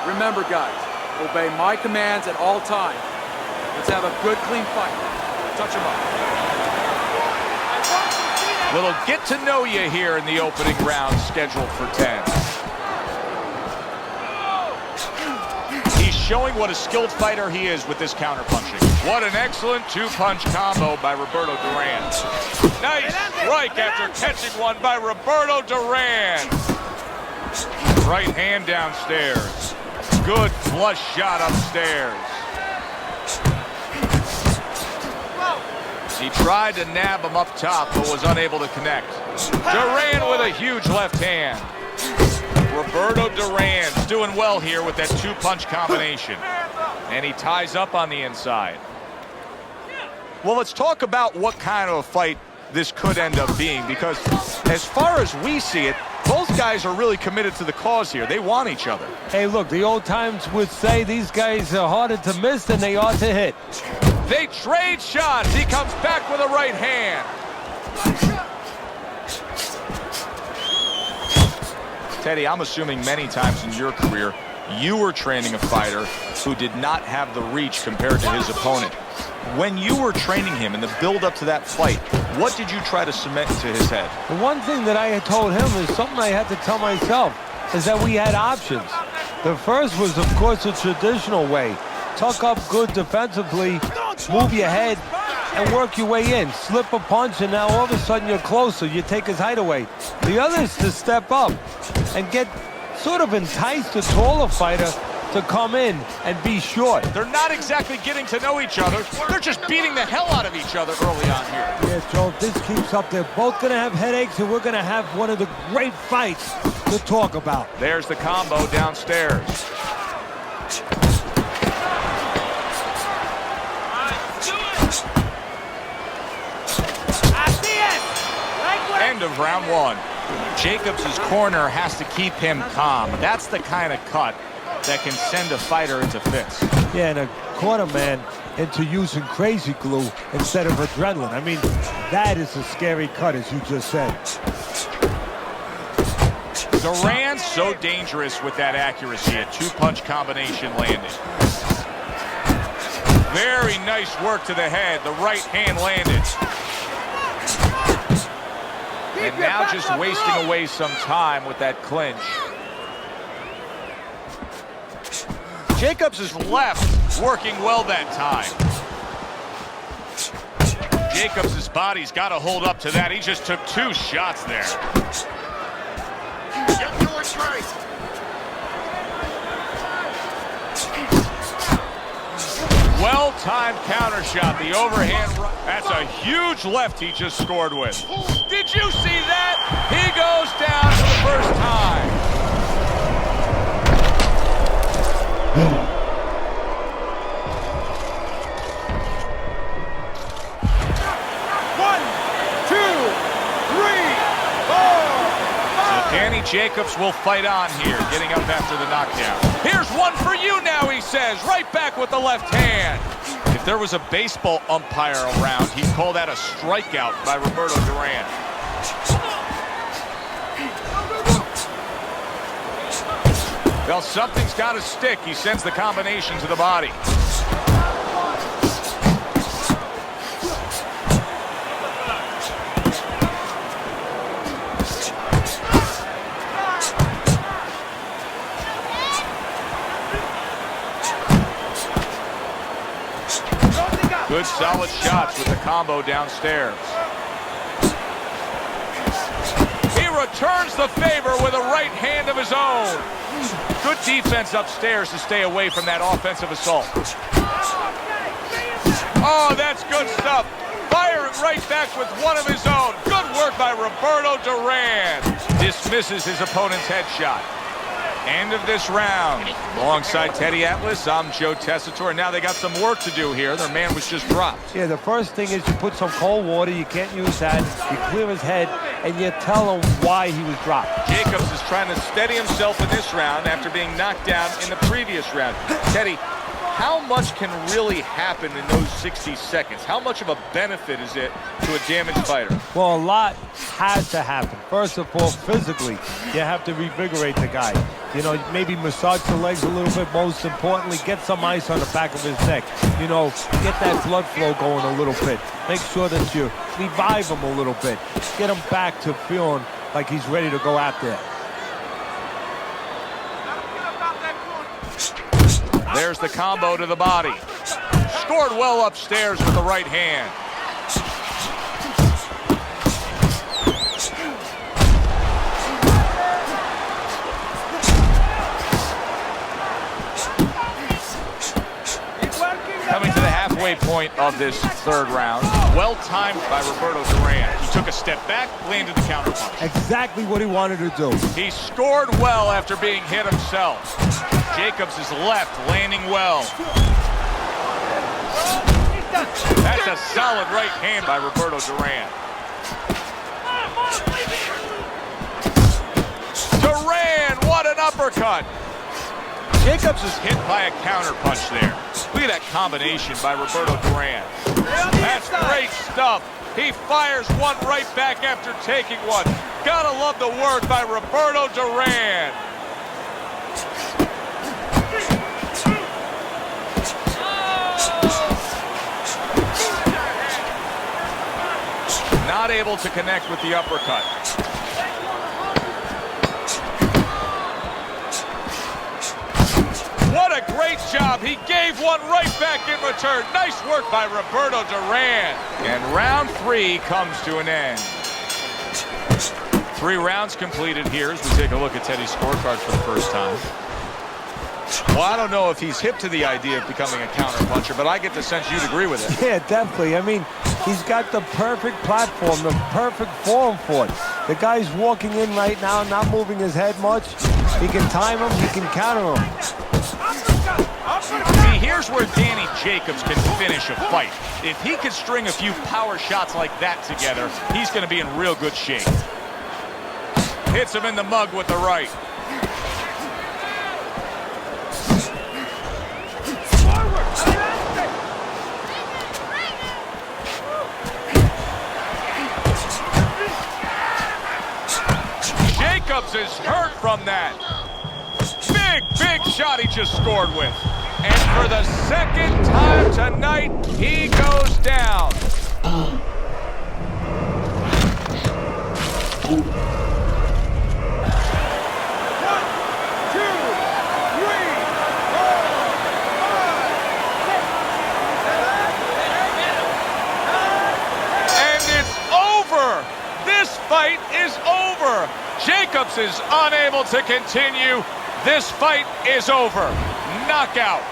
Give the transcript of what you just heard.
Remember, guys, obey my commands at all times. Let's have a good, clean fight. Touch him up. Little get to know you here in the opening round scheduled for 10. He's showing what a skilled fighter he is with this counterpunching. What an excellent two-punch combo by Roberto Duran. Nice strike after catching one by Roberto Duran. Right hand downstairs. Good flush shot upstairs. He tried to nab him up top, but was unable to connect. Duran with a huge left hand. Roberto Duran's doing well here with that two-punch combination. And he ties up on the inside. Well, let's talk about what kind of a fight this could end up being, because as far as we see it, both guys are really committed to the cause here. They want each other. Hey, look, the old times would say these guys are harder to miss than they are to hit. They trade shots. He comes back with a right hand. Teddy, I'm assuming many times in your career, you were training a fighter who did not have the reach compared to his opponent. When you were training him in the build-up to that fight, what did you try to cement into his head? The one thing that I had told him is something I had to tell myself, is that we had options. The first was, of course, the traditional way. Tuck up good defensively, move your head, and work your way in. Slip a punch, and now all of a sudden you're closer. You take his height away. The other is to step up and get sort of entice the taller fighter to come in and be short. They're not exactly getting to know each other. They're just beating the hell out of each other early on here. Yeah, Joe, if this keeps up, they're both going to have headaches, and we're going to have one of the great fights to talk about. There's the combo downstairs. End of round one. Jacobs' corner has to keep him calm. That's the kind of cut that can send a fighter into fits. Yeah, and a corner man into using crazy glue instead of adrenaline. I mean, that is a scary cut, as you just said. Duran's so dangerous with that accuracy. A two-punch combination landed. Very nice work to the head. The right hand landed. And now just wasting away some time with that clinch. Jacobs' left working well that time. Jacobs' body's got to hold up to that. He just took two shots there. Well-timed counter shot. The overhand. That's a huge left he just scored with. Did you see that? He goes down for the first time. One, two, three, four, five. So Danny Jacobs will fight on here, getting up after the knockdown. Here's one for you now, he says, right back with the left hand. If there was a baseball umpire around, he'd call that a strikeout by Roberto Duran. Well, something's got to stick. He sends the combination to the body. Good solid shots with the combo downstairs. He returns the favor with a right hand of his own. Good defense upstairs to stay away from that offensive assault. Oh, that's good stuff. Firing right back with one of his own. Good work by Roberto Duran. Dismisses his opponent's headshot. End of this round. Alongside Teddy Atlas, I'm Joe Tessitore. Now they got some work to do here. Their man was just dropped. Yeah, the first thing is you put some cold water. You can't use that. You clear his head, and you tell him why he was dropped. Jacobs is trying to steady himself in this round after being knocked down in the previous round. Teddy, how much can really happen in those 60 seconds? How much of a benefit is it to a damaged fighter? Well, a lot has to happen. First of all, physically, you have to revigorate the guy. You know, maybe massage the legs a little bit. Most importantly, get some ice on the back of his neck. You know, get that blood flow going a little bit. Make sure that you revive him a little bit. Get him back to feeling like he's ready to go out there. There's the combo to the body. Scored well upstairs with the right hand. Coming to the halfway point of this third round. Well timed by Roberto Duran. He took a step back, landed the counter punch. Exactly what he wanted to do. He scored well after being hit himself. Jacobs is left, landing well. That's a solid right hand by Roberto Duran. Duran, what an uppercut! Jacobs is hit by a counter punch there. Look at that combination by Roberto Duran. That's great stuff. He fires one right back after taking one. Gotta love the work by Roberto Duran. Not able to connect with the uppercut. What a great job. He gave one right back in return. Nice work by Roberto Duran. And round 3 comes to an end. 3 rounds completed here as we take a look at Teddy's scorecard for the first time. Well, I don't know if he's hip to the idea of becoming a counterpuncher, but I get the sense you'd agree with it. Yeah, definitely. I mean, he's got the perfect platform, the perfect form for it. The guy's walking in right now, not moving his head much. He can time him, he can counter him. See, here's where Danny Jacobs can finish a fight. If he can string a few power shots like that together, he's going to be in real good shape. Hits him in the mug with the right. Jacobs is hurt from that. Big shot he just scored with. And for the second time tonight, he goes down. 1, 2, 3, 4, 5, 6, 7, 8. And it's over. This fight is over. Jacobs is unable to continue. This fight is over. Knockout.